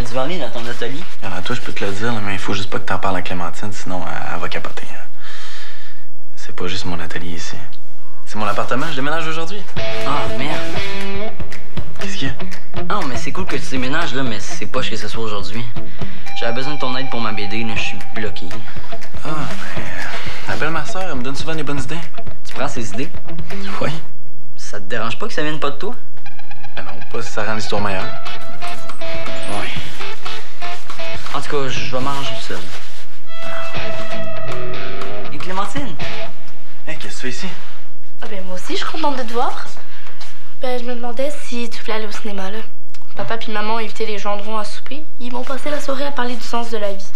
Duvernay dans ton atelier? Alors, toi, je peux te le dire, mais il faut juste pas que t'en parles à Clémentine, sinon elle va capoter. C'est pas juste mon atelier ici. C'est mon appartement, je déménage aujourd'hui. Ah, merde. Qu'est-ce qu'il y a? Non, mais c'est cool que tu déménages, là, mais c'est poche que ce soit aujourd'hui. J'avais besoin de ton aide pour ma BD, là, je suis bloqué. Ah, ben... appelle ma soeur, elle me donne souvent des bonnes idées. Tu prends ses idées? Oui. Ça te dérange pas que ça vienne pas de toi? Ben non, pas si ça rend l'histoire meilleure. Ouais. En tout cas, je vais manger tout seul. Et Clémentine? Hey, qu'est-ce que tu fais ici? Ah ben moi aussi, je suis contente de te voir. Ben, je me demandais si tu voulais aller au cinéma, là. Papa puis maman ont invité les Gendrons à souper. Ils vont passer la soirée à parler du sens de la vie.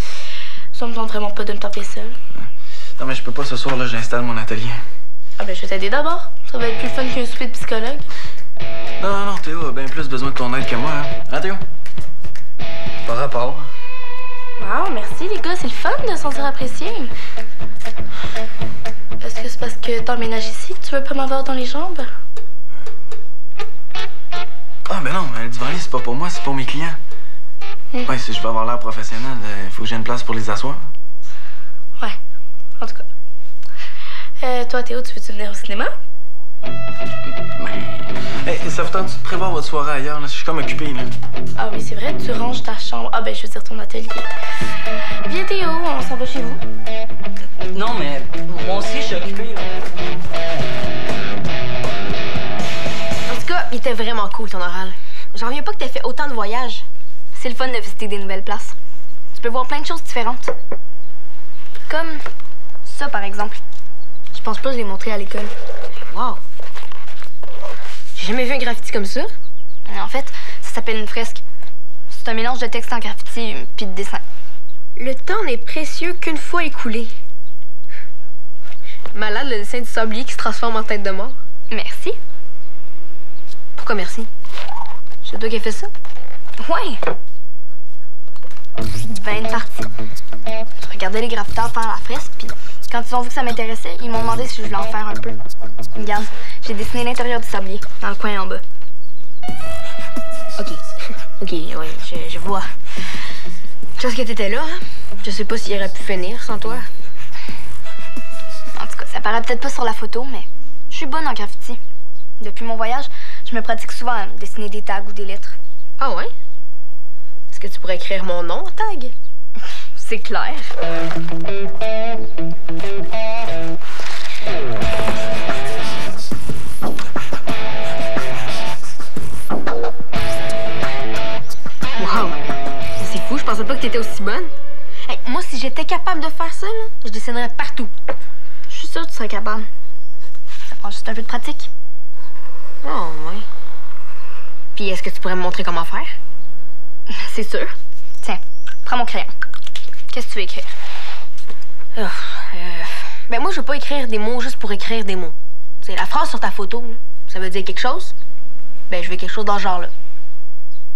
Ça me tente vraiment pas de me taper seule. Non, mais je peux pas ce soir, là, j'installe mon atelier. Ah ben, je vais t'aider d'abord. Ça va être plus fun qu'un souper de psychologue. Non, Théo a bien plus besoin de ton aide que moi. Hein, Théo? Par rapport. Wow, merci les gars, c'est le fun de se sentir apprécié. Est-ce que c'est parce que t'emménages ici que tu veux pas m'avoir dans les jambes? Ah, ben non, le Duvernay, c'est pas pour moi, c'est pour mes clients. Ouais, si je veux avoir l'air professionnel, il faut que j'ai une place pour les asseoir. Ouais, en tout cas. Toi, Théo, tu veux-tu venir au cinéma? Hey, ça vous tente de prévoir votre soirée ailleurs, là? Je suis comme occupé, là. Ah oui, c'est vrai, tu ranges ta chambre. Ah ben, je veux dire ton atelier. Viens, Théo, on s'en va chez vous. Non, mais moi aussi, je suis occupé, là. En tout cas, il était vraiment cool, ton oral. J'en reviens pas que t'aies fait autant de voyages. C'est le fun de visiter des nouvelles places. Tu peux voir plein de choses différentes. Comme ça, par exemple. Je pense pas que je l'ai montré à l'école. Wow! J'ai jamais vu un graffiti comme ça. En fait, ça s'appelle une fresque. C'est un mélange de texte en graffiti puis de dessin. Le temps n'est précieux qu'une fois écoulé. Malade, le dessin du sablier qui se transforme en tête de mort. Merci. Pourquoi merci? C'est toi qui as fait ça? Ouais. Ben, une partie. Je regardais les graffiteurs faire la fresque, puis quand ils ont vu que ça m'intéressait, ils m'ont demandé si je voulais en faire un peu. Regarde, j'ai dessiné l'intérieur du sablier, dans le coin en bas. OK. OK, oui, je vois. Chose que t'étais là, hein? Je sais pas s'il aurait pu finir sans toi. En tout cas, ça paraît peut-être pas sur la photo, mais je suis bonne en graffiti. Depuis mon voyage, je me pratique souvent à dessiner des tags ou des lettres. Ah ouais? Est-ce que tu pourrais écrire mon nom en tag? C'est clair. Wow! C'est fou, je pensais pas que t'étais aussi bonne. Hey, moi, si j'étais capable de faire ça, là, je dessinerais partout. Je suis sûre que tu serais capable. Ça prend juste un peu de pratique. Oh, ouais. Puis, est-ce que tu pourrais me montrer comment faire? C'est sûr. Tiens, prends mon crayon. Qu'est-ce que tu veux écrire? Ben moi, je veux pas écrire des mots juste pour écrire des mots. C'est la phrase sur ta photo, là. Ça veut dire quelque chose? Ben, je veux quelque chose dans ce genre-là.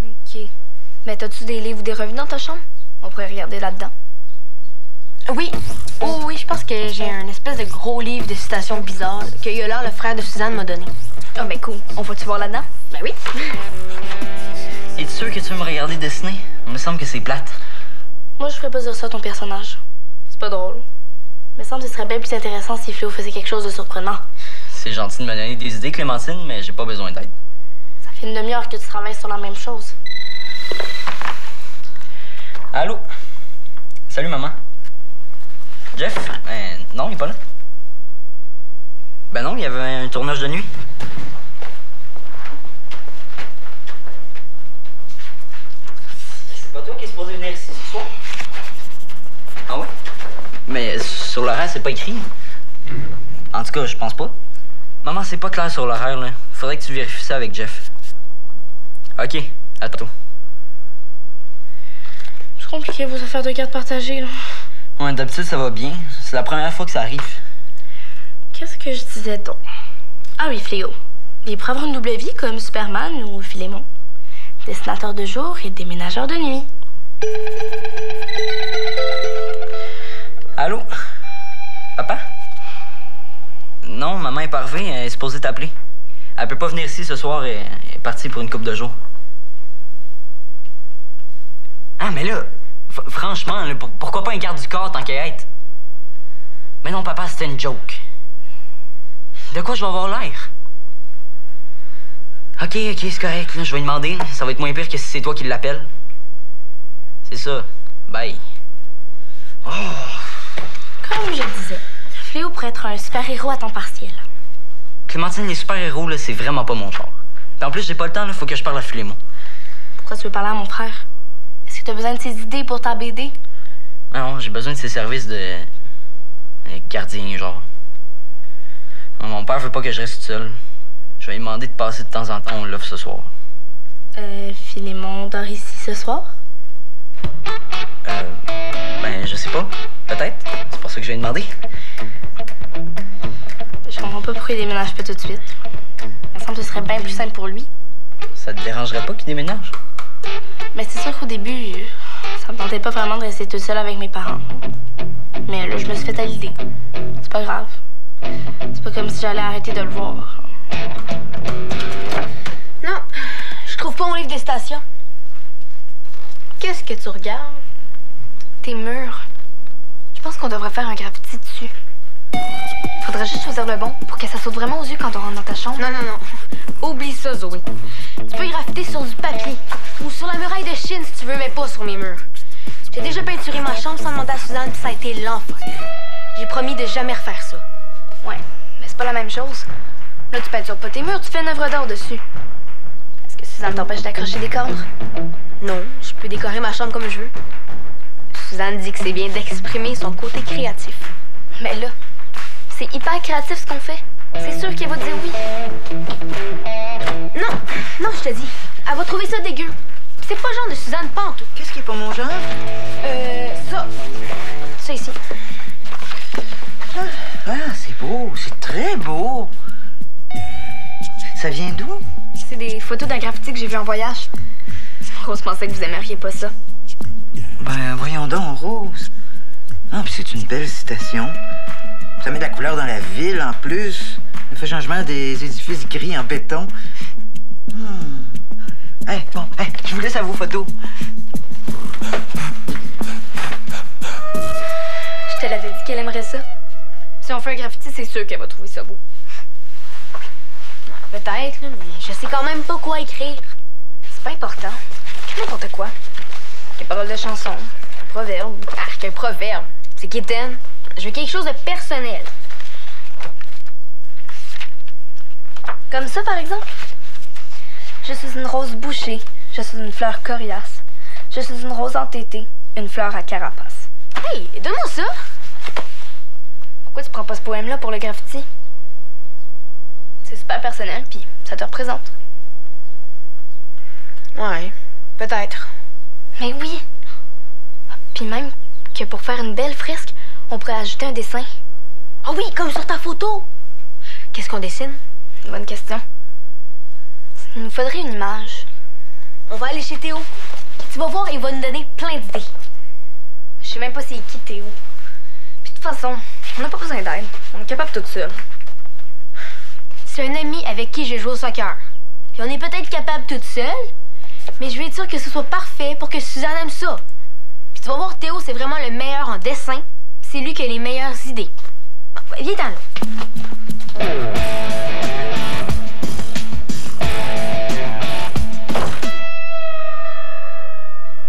OK. Ben, t'as-tu des livres ou des revues dans ta chambre? On pourrait regarder là-dedans. Oui. Oh oui, je pense que j'ai un espèce de gros livre de citations bizarres que Yola, le frère de Suzanne, m'a donné. Ah, ben cool. On va-tu voir là-dedans? Ben oui. Es-tu sûr que tu veux me regarder dessiner? Il me semble que c'est plate. Moi, je ferais pas dire ça à ton personnage. C'est pas drôle. Il me semble que ce serait bien plus intéressant si Fléau faisait quelque chose de surprenant. C'est gentil de me donner des idées, Clémentine, mais j'ai pas besoin d'aide. Ça fait une demi-heure que tu travailles sur la même chose. Allô? Salut, maman. Jeff? Non, il est pas là. Ben non, il y avait un tournage de nuit. C'est pas toi qui es supposé venir ici ce soir? Ah ouais? Mais sur l'horaire, c'est pas écrit. En tout cas, je pense pas. Maman, c'est pas clair sur l'horaire, là. Faudrait que tu vérifies ça avec Jeff. OK, à tantôt. C'est compliqué vos affaires de garde partagées, là. Ouais, d'habitude, ça va bien. C'est la première fois que ça arrive. Qu'est-ce que je disais donc? Ah oui, Fléau. Il pourrait avoir une double vie comme Superman ou Philémon. Dessinateur de jour et déménageur de nuit. Allô? Papa? Non, maman est pas arrivée. Elle est supposée t'appeler. Elle peut pas venir ici ce soir. Elle est partie pour une couple de jours. Ah, mais là, franchement, là, pourquoi pas un garde du corps tant qu'à être? Mais non, papa, c'était une joke. De quoi je vais avoir l'air? Ok, c'est correct, là, je vais lui demander. Ça va être moins pire que si c'est toi qui l'appelles. C'est ça. Bye. Oh. Comme je disais, Fléau pourrait être un super-héros à temps partiel. Clémentine, les super-héros, là, c'est vraiment pas mon genre. Puis en plus, j'ai pas le temps, là, faut que je parle à Philémon. Pourquoi tu veux parler à mon frère? Est-ce que tu as besoin de ses idées pour ta BD? Non, j'ai besoin de ses services de gardien, genre. Non, mon père veut pas que je reste seul. Je vais lui demander de passer de temps en temps au loft ce soir. Philémon dort ici ce soir? Ben, je sais pas. Peut-être. C'est pour ça que je vais lui demander. Je comprends pas pourquoi il déménage pas tout de suite. Il me semble que ce serait bien plus simple pour lui. Ça te dérangerait pas qu'il déménage? Mais c'est sûr qu'au début, ça me tentait pas vraiment de rester toute seule avec mes parents. Mais là, je me suis fait à l'idée. C'est pas grave. C'est pas comme si j'allais arrêter de le voir. Non, je trouve pas mon livre des stations. Qu'est-ce que tu regardes? Tes murs. Je pense qu'on devrait faire un graffiti dessus. Faudrait juste choisir le bon pour que ça saute vraiment aux yeux quand on rentre dans ta chambre. Non. Oublie ça, Zoé. Tu peux y graffiter sur du papier ou sur la muraille de Chine si tu veux, mais pas sur mes murs. J'ai déjà peinturé ma chambre sans demander à Suzanne, puis ça a été l'enfer. J'ai promis de jamais refaire ça. Ouais, mais c'est pas la même chose. Là, tu peintures pas tes murs, tu fais une œuvre d'art dessus. Est-ce que Suzanne t'empêche d'accrocher des cadres? Non, je peux décorer ma chambre comme je veux. Suzanne dit que c'est bien d'exprimer son côté créatif. Mais là, c'est hyper créatif ce qu'on fait. C'est sûr qu'elle va dire oui. Non, je te dis. Elle va trouver ça dégueu. C'est pas le genre de Suzanne, pas en tout. Qu'est-ce qui est pas mon genre? Ça. Ça ici. Ah, c'est beau. C'est très beau. Ça vient d'où? C'est des photos d'un graffiti que j'ai vu en voyage. Rose pensait que vous aimeriez pas ça. Ben, voyons donc, Rose. Ah, puis c'est une belle citation. Ça met de la couleur dans la ville, en plus. Ça fait changement des édifices gris en béton. Je vous laisse à vos photos. Je te l'avais dit qu'elle aimerait ça. Si on fait un graffiti, c'est sûr qu'elle va trouver ça beau. Peut-être, là, mais je sais quand même pas quoi écrire. C'est pas important. N'importe quoi. Des paroles de chansons, un proverbe. Un proverbe. C'est quétaine. Je veux quelque chose de personnel. Comme ça, par exemple. Je suis une rose bouchée. Je suis une fleur coriace. Je suis une rose entêtée. Une fleur à carapace. Hey, donne-moi ça! Pourquoi tu prends pas ce poème-là pour le graffiti? C'est super personnel, puis ça te représente. Ouais, peut-être. Mais oui! Puis même que pour faire une belle fresque, on pourrait ajouter un dessin. Ah oui, comme sur ta photo! Qu'est-ce qu'on dessine? Bonne question. Il nous faudrait une image. On va aller chez Théo. Tu vas voir, il va nous donner plein d'idées. Je sais même pas c'est qui Théo. Puis de toute façon, on n'a pas besoin d'aide. On est capable tout seul. C'est un ami avec qui j'ai joué au soccer. Puis on est peut-être capable toute seule, mais je vais être sûre que ce soit parfait pour que Suzanne aime ça. Puis tu vas voir, Théo, c'est vraiment le meilleur en dessin. C'est lui qui a les meilleures idées. Bon, viens-t'en là.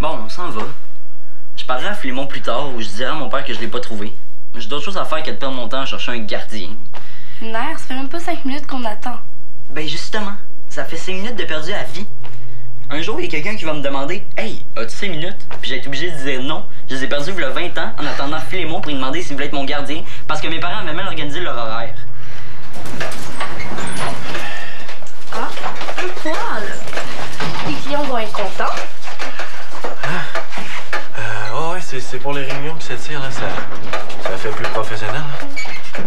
Bon, on s'en va. Je parlerai à Philémon plus tard ou je dirai à mon père que je l'ai pas trouvé. J'ai d'autres choses à faire que de perdre mon temps à chercher un gardien. Lunaire, ça fait même pas 5 minutes qu'on attend. Ben justement, ça fait 5 minutes de perdu à vie. Un jour, il y a quelqu'un qui va me demander « Hey, as-tu 5 minutes? » Puis j'ai été obligé de dire non. Je les ai perdus il y a 20 ans en attendant Philémon pour lui demander s'il voulait être mon gardien parce que mes parents avaient mal organisé leur horaire. Ah, un poil! Les clients vont être contents. Ouais, c'est pour les réunions qui s'étirent, là. Ça fait plus professionnel, là.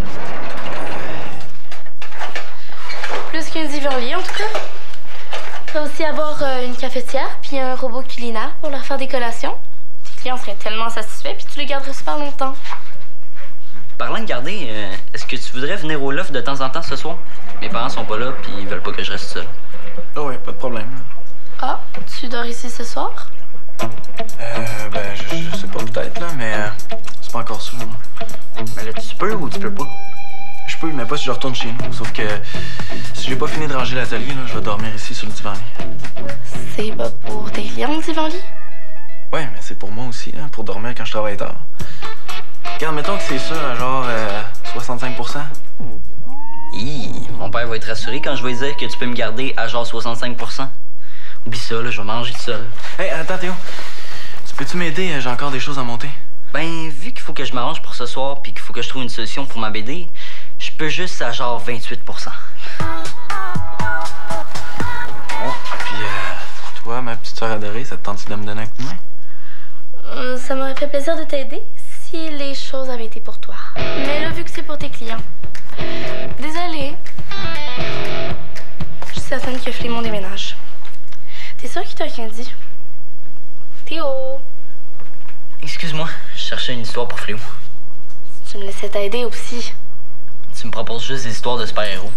Plus qu'un divan-lit, en tout cas. Il va aussi avoir une cafetière puis un robot culinaire pour leur faire des collations. Les clients seraient tellement satisfaits puis tu les garderais super longtemps. Parlant de garder, est-ce que tu voudrais venir au loft de temps en temps ce soir? Mes parents sont pas là puis ils veulent pas que je reste seul. Ah ouais, pas de problème. Ah, tu dors ici ce soir? encore ça. Mais là, tu peux ou tu peux pas? Je peux, mais pas si je retourne chez nous. Sauf que si j'ai pas fini de ranger l'atelier, je vais dormir ici sur le divan-lit. C'est pas pour tes clients, le divan-lit? Ouais, mais c'est pour moi aussi, hein, pour dormir quand je travaille tard. Regarde, mettons que c'est ça, à genre 65%. Hi, mon père va être rassuré quand je vais lui dire que tu peux me garder à genre 65%. Oublie ça, là, je vais manger tout seul. Hey, attends, Théo. Tu peux-tu m'aider? J'ai encore des choses à monter. Ben, vu qu'il faut que je m'arrange pour ce soir puis qu'il faut que je trouve une solution pour ma BD, je peux juste à genre 28%. Bon, puis toi, ma petite soeur adorée, ça te tente de me donner un coup de main? Ça m'aurait fait plaisir de t'aider si les choses avaient été pour toi. Mais là, vu que c'est pour tes clients... Désolée. Je suis certaine que Flémon déménage. T'es sûre qu'il t'a rien dit? Théo! Excuse-moi, je cherchais une histoire pour Fléau. Tu me laissais t'aider aussi. Tu me proposes juste des histoires de super-héros.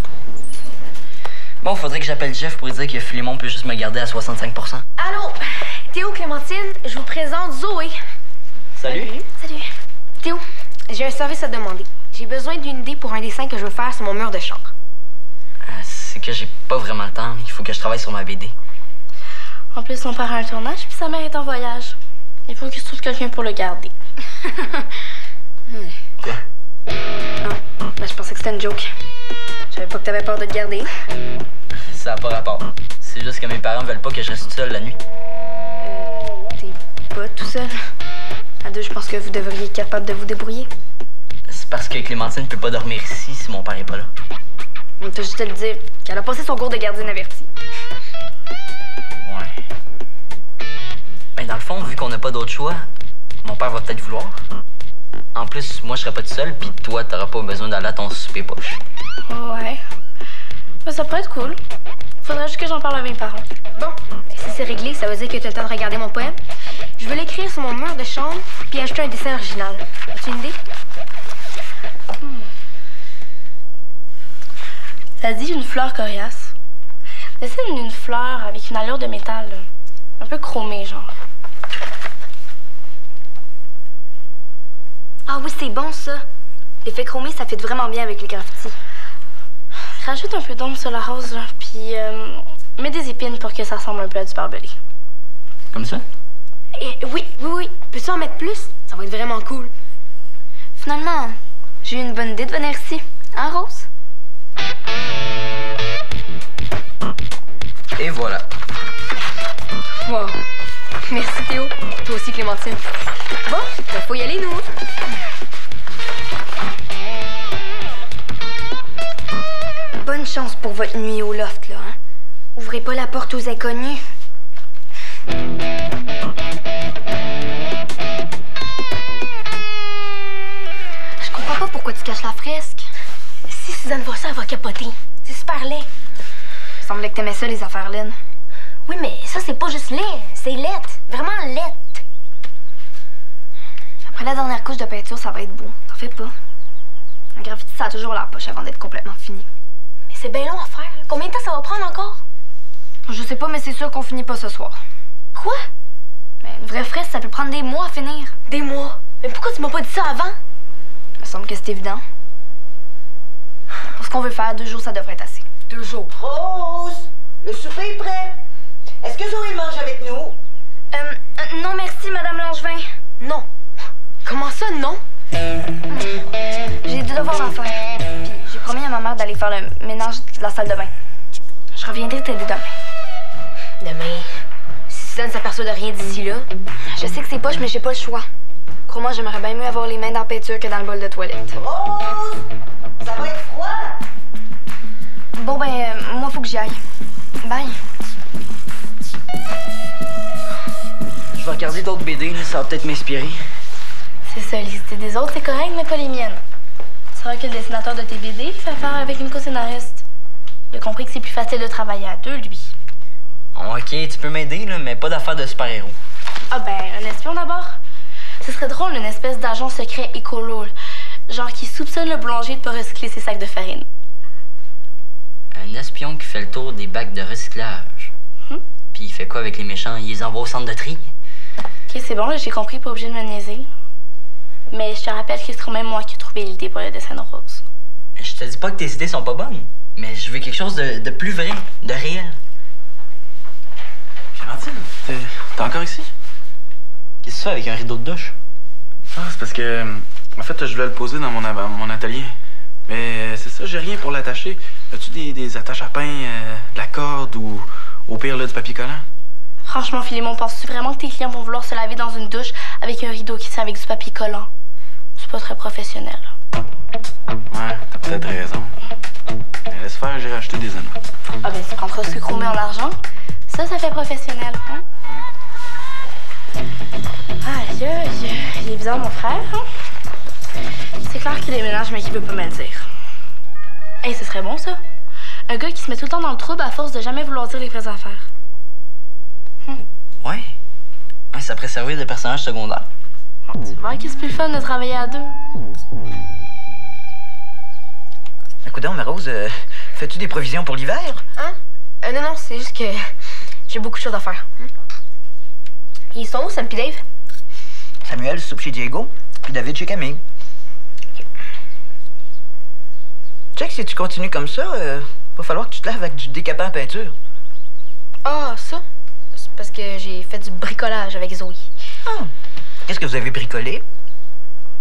Bon, faudrait que j'appelle Jeff pour lui dire que Flémon peut juste me garder à 65%. Allô? Théo, Clémentine, je vous présente Zoé. Salut. Salut. Théo, j'ai un service à te demander. J'ai besoin d'une idée pour un dessin que je veux faire sur mon mur de chambre. C'est que j'ai pas vraiment le temps. Il faut que je travaille sur ma BD. En plus, son père a un tournage, puis sa mère est en voyage. Il faut qu'il se trouve quelqu'un pour le garder. Quoi? Non, mais je pensais que c'était une joke. Je savais pas que t'avais peur de te garder. Ça a pas rapport. C'est juste que mes parents veulent pas que je reste seule la nuit. T'es pas tout seul. À deux, je pense que vous devriez être capable de vous débrouiller. C'est parce que Clémentine peut pas dormir ici si mon père est pas là. On peut juste te le dire qu'elle a passé son cours de gardienne avertie. Ouais. Ben dans le fond, vu qu'on n'a pas d'autre choix, mon père va peut-être vouloir. En plus, moi je serai pas tout seul, puis toi t'auras pas besoin d'aller à ton souper poche. Ouais. Ben, ça pourrait être cool. Faudrait juste que j'en parle à mes parents. Bon, si c'est réglé, ça veut dire que tu as le temps de regarder mon poème. Je veux l'écrire sur mon mur de chambre, puis ajouter un dessin original. As-tu une idée? Ça dit une fleur coriace. Dessine une fleur avec une allure de métal, là. Un peu chromée, genre. Ah oui, c'est bon, ça. L'effet chromé, ça fit vraiment bien avec les graffitis. Rajoute un peu d'ombre sur la rose, là, puis mets des épines pour que ça ressemble un peu à du barbelé. Comme ça? Oui. Peux-tu en mettre plus? Ça va être vraiment cool. Finalement, j'ai eu une bonne idée de venir ici. Hein, Rose? Et voilà. Wow. Merci, Théo. Toi aussi, Clémentine. Bon, ben, faut y aller, nous. Bonne chance pour votre nuit au loft, là, hein? Ouvrez pas la porte aux inconnus. Je comprends pas pourquoi tu caches la fresque. Si Suzanne voit ça, elle va capoter. C'est super laid. Il semblait que t'aimais ça, les affaires laines. Oui, mais ça, c'est pas juste laid. C'est laid. Vraiment laid. Après la dernière couche de peinture, ça va être beau. T'en fais pas. Un graffiti, ça a toujours la poche avant d'être complètement fini. Mais c'est bien long à faire. Combien de temps ça va prendre encore? Je sais pas, mais c'est sûr qu'on finit pas ce soir. Quoi? Mais une vraie fresque, ça peut prendre des mois à finir. Des mois? Mais pourquoi tu m'as pas dit ça avant? Il me semble que c'est évident. Pour ce qu'on veut faire, 2 jours, ça devrait être assez. 2 jours. Rose, le souper est prêt. Est-ce que Zoé mange avec nous? Non, merci, Madame Langevin. Non. Comment ça, non? J'ai des devoirs à faire. Puis j'ai promis à ma mère d'aller faire le ménage de la salle de bain. Je reviendrai t'aider demain. Demain? Si Suzanne s'aperçoit de rien d'ici là. Je sais que c'est poche, mais j'ai pas le choix. Crois-moi, j'aimerais bien mieux avoir les mains dans la peinture que dans le bol de toilette. Rose, ça va être froid. Bon, ben, moi, faut que j'y aille. Bye. Je vais regarder d'autres BD, là, ça va peut-être m'inspirer. C'est ça, les idées des autres, c'est correct, mais pas les miennes. C'est vrai que le dessinateur de tes BD fait affaire avec une co-scénariste. Il a compris que c'est plus facile de travailler à deux, lui. Ok, tu peux m'aider, là, mais pas d'affaire de super-héros. Ah ben, un espion d'abord. Ce serait drôle, une espèce d'agent secret écolo. Genre qui soupçonne le boulanger de pas recycler ses sacs de farine. Un espion qui fait le tour des bacs de recyclage. Puis il fait quoi avec les méchants? Il les envoie au centre de tri? Ok, c'est bon, là, j'ai compris, pas obligé de me niaiser. Mais je te rappelle que c'est quand même moi qui ai trouvé l'idée pour le dessin de Rose. Je te dis pas que tes idées sont pas bonnes, mais je veux quelque chose de plus vrai, de réel. Clémentine, t'es encore ici? Qu'est-ce que tu fais avec un rideau de douche? Ah, c'est parce que... En fait, je voulais le poser dans mon atelier. Mais c'est ça, j'ai rien pour l'attacher. As-tu des attaches à pain, de la corde ou au pire là, du papier collant? Franchement, Philémon, penses-tu vraiment que tes clients vont vouloir se laver dans une douche avec un rideau qui tient avec du papier collant? C'est pas très professionnel. Ouais, t'as peut-être raison. Mais laisse faire, j'irai acheter des anneaux. Ah ben, tu prendras ce chromé en argent. Ça fait professionnel, hein? Aïe, aïe, il est bizarre, mon frère, hein? C'est clair qu'il déménage, mais qu'il veut pas me le dire. Hey, ce serait bon, ça. Un gars qui se met tout le temps dans le trouble à force de jamais vouloir dire les vraies affaires. Ouais. Ouais, ça pourrait servir de personnage secondaire. Tu vois que c'est plus fun de travailler à deux. Écoute donc, ma Rose, fais-tu des provisions pour l'hiver? Hein? Non, c'est juste que j'ai beaucoup de choses à faire. Ils sont où, Sam et Dave? Samuel soupe chez Diego, puis David chez Camille. Check, si tu continues comme ça, va falloir que tu te laves avec du décapant en peinture. Ah, ça? C'est parce que j'ai fait du bricolage avec Zoé. Ah, qu'est-ce que vous avez bricolé?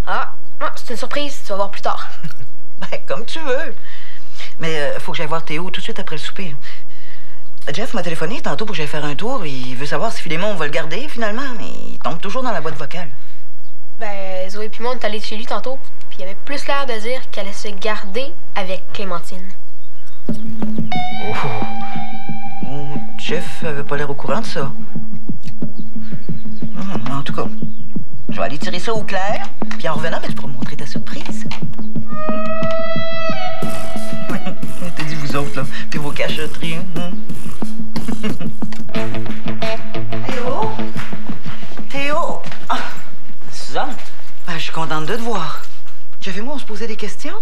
Ah, c'est une surprise, tu vas voir plus tard. Ben, comme tu veux. Mais faut que j'aille voir Théo tout de suite après le souper. Jeff m'a téléphoné tantôt pour que j'aille faire un tour. Il veut savoir si Philémon va le garder, finalement, mais il tombe toujours dans la boîte vocale. Ben, Zoé puis moi, on est allés chez lui tantôt, puis il avait plus l'air de dire qu'elle allait se garder avec Clémentine. Oh, Jeff avait pas l'air au courant de ça. En tout cas, je vais aller tirer ça au clair, puis en revenant, ben, tu pourras me montrer ta surprise. Je t'ai dit, vous autres, là, puis vos cachotteries. Théo? Théo? Ah. Suzanne? Ben, je suis contente de te voir. Jeff et moi, on se posait des questions.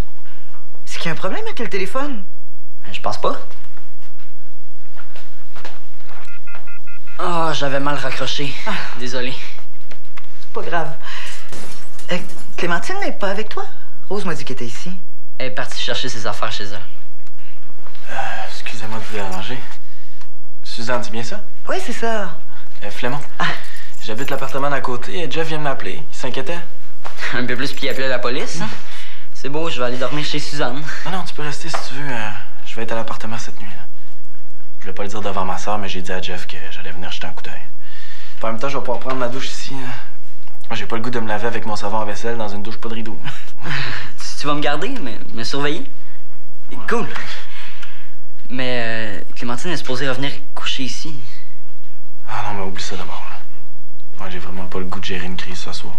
Est-ce qu'il y a un problème avec le téléphone? Je pense pas. Oh, j'avais mal raccroché. Désolé. C'est pas grave. Clémentine n'est pas avec toi? Rose m'a dit qu'elle était ici. Elle est partie chercher ses affaires chez elle. Excusez-moi de vous déranger. Suzanne, c'est bien ça? Oui, c'est ça. Flémon. J'habite l'appartement d'à côté et Jeff vient de m'appeler. Il s'inquiétait. Un peu plus, puis il appelait la police. C'est beau, je vais aller dormir chez Suzanne. Non, tu peux rester si tu veux. Je vais être à l'appartement cette nuit. Là. Je voulais pas le dire devant ma soeur, mais j'ai dit à Jeff que j'allais venir jeter un coup d'œil. En même temps, je vais pouvoir prendre ma douche ici. Moi, j'ai pas le goût de me laver avec mon savon à vaisselle dans une douche pas de rideau. Tu vas me garder, me surveiller? Ouais. Cool. Mais Clémentine est supposée revenir coucher ici. Ah non, mais oublie ça d'abord. Moi, j'ai vraiment pas le goût de gérer une crise ce soir.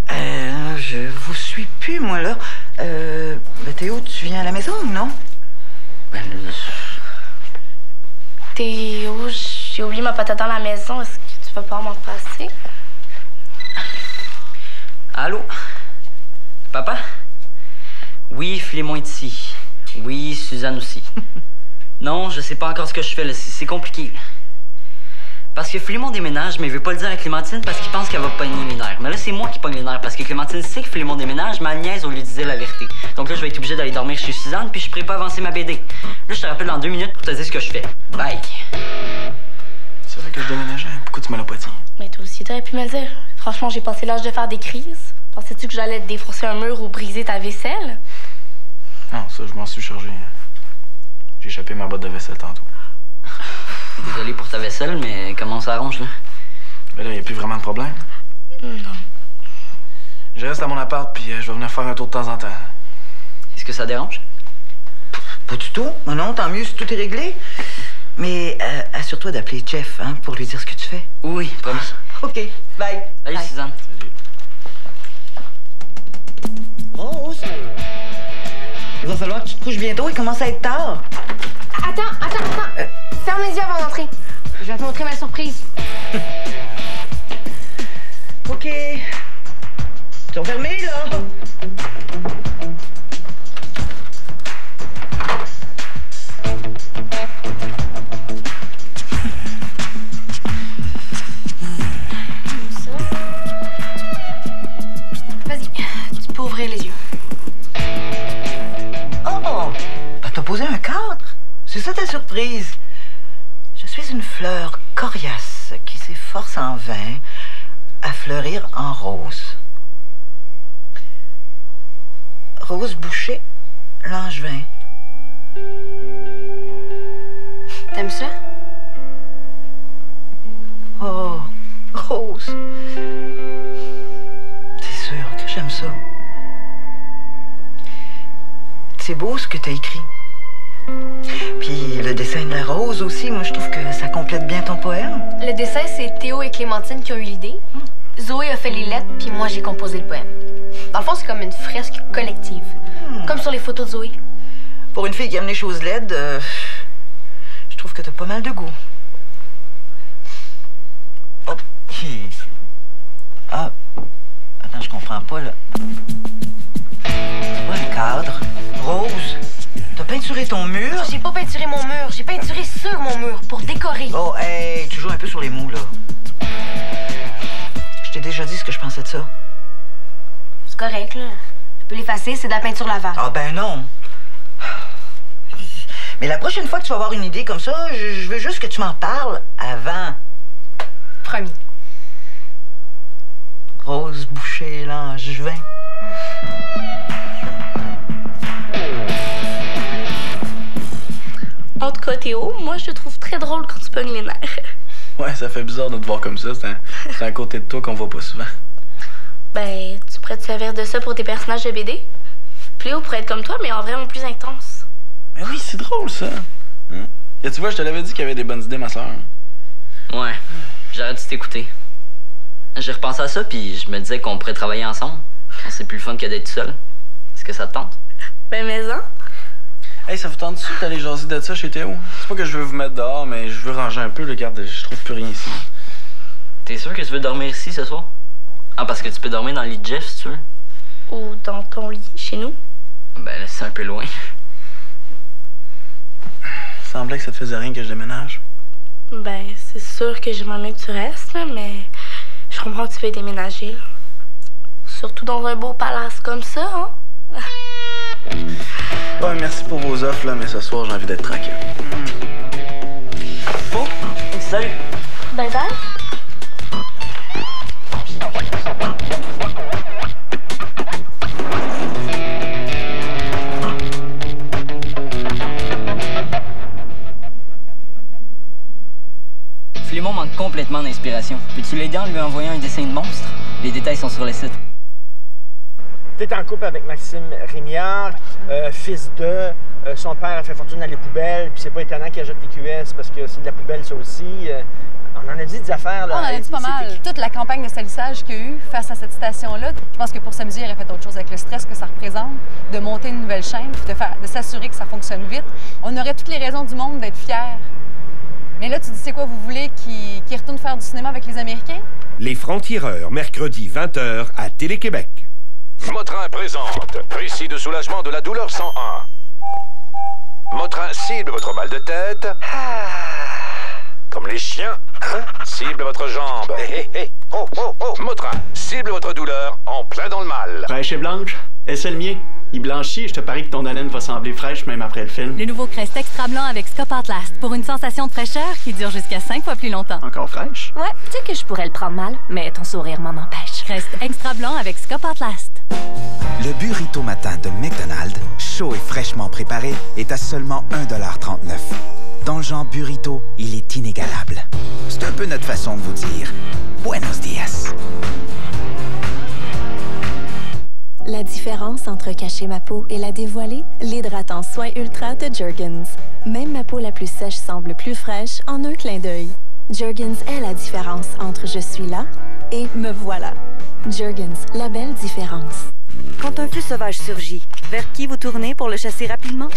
Je vous suis plus, moi, là. Ben, Théo, tu viens à la maison, non? Ben, Théo, j'ai oublié ma patate à la maison. Est-ce que tu peux pas m'en passer? Allô? Papa? Oui, Philémon est ici. Oui, Suzanne aussi. Non, je sais pas encore ce que je fais, là. C'est compliqué. Parce que Philémon déménage, mais il veut pas le dire à Clémentine parce qu'il pense qu'elle va pogner les nerfs. Mais là, c'est moi qui pogne les nerfs parce que Clémentine sait que Philémon déménage, mais elle niaise au lieu de dire la vérité. Donc là, je vais être obligé d'aller dormir chez Suzanne, puis je pourrai pas avancer ma BD. Là, je te rappelle dans 2 minutes pour te dire ce que je fais. Bye! C'est vrai que je déménageais. Pourquoi tu me l'as pas dit? Mais toi aussi, t'aurais pu me le dire. Franchement, j'ai passé l'âge de faire des crises. Pensais-tu que j'allais te défoncer un mur ou briser ta vaisselle? Non, ça, je m'en suis chargé. J'ai échappé ma botte de vaisselle tantôt. Désolé pour ta vaisselle, mais comment ça arrange, là? Mais là, y a plus vraiment de problème. Non. Je reste à mon appart, puis je vais venir faire un tour de temps en temps. Est-ce que ça dérange? Pas du tout. Non, tant mieux si tout est réglé. Mais assure-toi d'appeler Jeff, hein, pour lui dire ce que tu fais. Oui, promis. OK. Bye. Salut, Bye. Suzanne. Salut. Rose, il va falloir que tu te couches bientôt. Il commence à être tard. Attends. Ferme les yeux avant d'entrer. Je vais te montrer ma surprise. OK. Ils sont fermés, là. Vas-y. ta surprise. Je suis une fleur coriace qui s'efforce en vain à fleurir en rose. Rose Boucher, Langevin. T'aimes ça? Oh, Rose. C'est sûr que j'aime ça. C'est beau ce que t'as écrit. Puis le dessin de la rose aussi, moi je trouve que ça complète bien ton poème. Le dessin, c'est Théo et Clémentine qui ont eu l'idée. Zoé a fait les lettres, puis moi j'ai composé le poème. Dans le fond, c'est comme une fresque collective. Comme sur les photos de Zoé. Pour une fille qui aime les choses laides, je trouve que t'as pas mal de goût. Oh. Ah. Attends, je comprends pas, là. C'est pas un cadre. Rose, t'as peinturé ton mur? J'ai pas peinturé mon mur, j'ai peinturé sur mon mur pour décorer. Oh, hey, tu joues un peu sur les mots, là. Je t'ai déjà dit ce que je pensais de ça. C'est correct, là. Je peux l'effacer, c'est de la peinture lavable. Ah ben non. Mais la prochaine fois que tu vas avoir une idée comme ça, je veux juste que tu m'en parles avant. Promis. Rose Boucher, Langevin. En tout cas, Théo, moi, je te trouve très drôle quand tu pognes les nerfs. Ouais, ça fait bizarre de te voir comme ça. C'est un côté de toi qu'on voit pas souvent. Ben, tu pourrais te servir de ça pour tes personnages de BD. Pléo pourrait être comme toi, mais en vraiment plus intense. Mais oui, c'est drôle, ça. Hein? Et tu vois, je te l'avais dit qu'il y avait des bonnes idées, ma soeur. Ouais, j'arrête de t'écouter. J'ai repensé à ça, puis je me disais qu'on pourrait travailler ensemble. C'est plus le fun que d'être tout seul. Est-ce que ça te tente? Ben, mais-en. Hey, ça vous tente-tu d'aller jaser de ça chez Théo? C'est pas que je veux vous mettre dehors, mais je veux ranger un peu. Regarde, je trouve plus rien ici. T'es sûr que tu veux dormir ici ce soir? Ah, parce que tu peux dormir dans le lit de Jeff, si tu veux. Ou dans ton lit, chez nous. Ben là, c'est un peu loin. Il semblait que ça te faisait rien que je déménage. Ben, c'est sûr que j'aimerais mieux que tu restes, là, mais je comprends que tu veux déménager. Là. Surtout dans un beau palace comme ça, hein? Ouais, merci pour vos offres, là, mais ce soir, j'ai envie d'être tranquille. Oh, salut! Bye bye. Philémon manque complètement d'inspiration. Peux-tu l'aider en lui envoyant un dessin de monstre? Les détails sont sur le site. T'es en couple avec Maxime Rémillard, fils de. Son père a fait fortune dans les poubelles, puis c'est pas étonnant qu'il achète des QS parce que c'est de la poubelle, ça aussi. On en a dit des affaires, là. On en a dit pas mal. Toute la campagne de salissage qu'il y a eu face à cette station-là, je pense que pour s'amuser, il aurait fait autre chose avec le stress que ça représente, de monter une nouvelle chaîne, de s'assurer que ça fonctionne vite. On aurait toutes les raisons du monde d'être fiers. Mais là, tu dis, c'est quoi, vous voulez qu'il retourne faire du cinéma avec les Américains? Les Francs-Tireurs, mercredi 20h à Télé-Québec. Motrin présente Récit de soulagement de la douleur 101. Motrin cible votre mal de tête. Comme les chiens. Cible votre jambe. Hé, hé, hé. Oh, oh, oh. Motrin cible votre douleur en plein dans le mal. Fraîche et blanche, est-ce le mien? Il blanchit et je te parie que ton haleine va sembler fraîche même après le film. Le nouveau Crest Extra Blanc avec Scott Outlast pour une sensation de fraîcheur qui dure jusqu'à 5 fois plus longtemps. Encore fraîche? Ouais, tu sais que je pourrais le prendre mal, mais ton sourire m'en empêche. Crest Extra Blanc avec Scott Outlast. Le burrito matin de McDonald's, chaud et fraîchement préparé, est à seulement 1,39 $. Dans le genre burrito, il est inégalable. C'est un peu notre façon de vous dire Buenos dias. La différence entre cacher ma peau et la dévoiler, l'hydratant soin ultra de Jergens. Même ma peau la plus sèche semble plus fraîche en un clin d'œil. Jergens est la différence entre je suis là et me voilà. Jergens, la belle différence. Quand un feu sauvage surgit, vers qui vous tournez pour le chasser rapidement?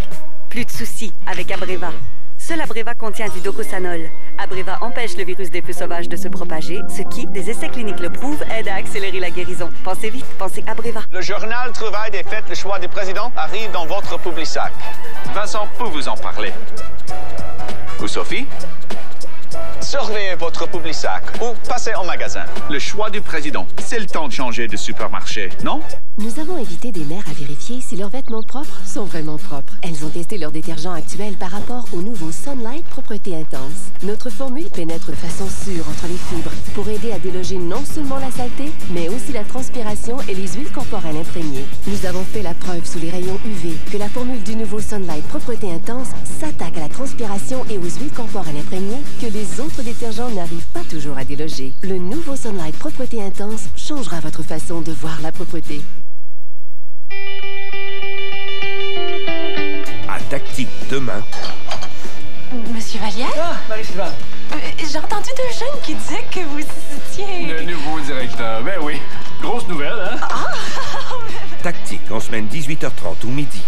Plus de soucis avec Abreva. Seul Abreva contient du docosanol. Abreva empêche le virus des feux sauvages de se propager, ce qui, des essais cliniques le prouvent, aide à accélérer la guérison. Pensez vite, pensez Abreva. Le journal Trouvailles des fêtes, le choix des présidents arrive dans votre Publisac. Vincent peut vous en parler. Ou Sophie? Surveillez votre public-sac ou passez au magasin. Le choix du président. C'est le temps de changer de supermarché, non? Nous avons invité des mères à vérifier si leurs vêtements propres sont vraiment propres. Elles ont testé leur détergent actuel par rapport au nouveau Sunlight Propreté Intense. Notre formule pénètre de façon sûre entre les fibres pour aider à déloger non seulement la saleté, mais aussi la transpiration et les huiles corporelles imprégnées. Nous avons fait la preuve sous les rayons UV que la formule du nouveau Sunlight Propreté Intense s'attaque à la transpiration et aux huiles corporelles imprégnées que les autres détergents n'arrivent pas toujours à déloger. Le nouveau Sunlight Propreté Intense changera votre façon de voir la propreté. À Tactique demain. Monsieur Vallière? Ah, Marie-Sylvane. J'ai entendu deux jeunes qui disaient que vous étiez... Le nouveau directeur. Ben oui. Grosse nouvelle, hein? Tactique en semaine 18h30 ou midi.